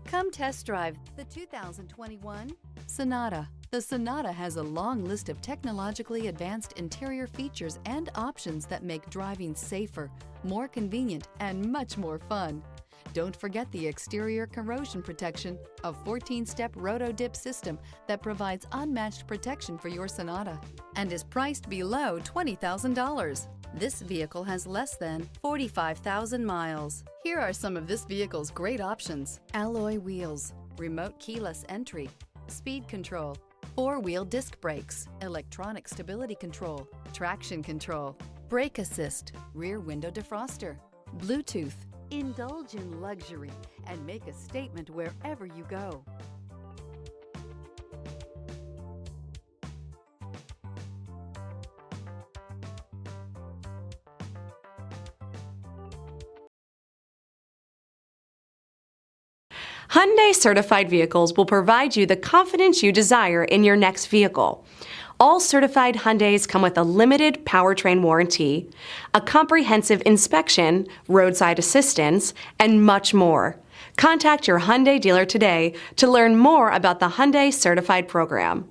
Come test drive the 2021 Sonata. The Sonata has a long list of technologically advanced interior features and options that make driving safer, more convenient, and much more fun. Don't forget the exterior corrosion protection, a 14-step roto-dip system that provides unmatched protection for your Sonata and is priced below $20,000. This vehicle has less than 45,000 miles. Here are some of this vehicle's great options: alloy wheels, remote keyless entry, speed control, four-wheel disc brakes, electronic stability control, traction control, brake assist, rear window defroster, Bluetooth. Indulge in luxury and make a statement wherever you go. Hyundai certified vehicles will provide you the confidence you desire in your next vehicle. All certified Hyundais come with a limited powertrain warranty, a comprehensive inspection, roadside assistance, and much more. Contact your Hyundai dealer today to learn more about the Hyundai Certified program.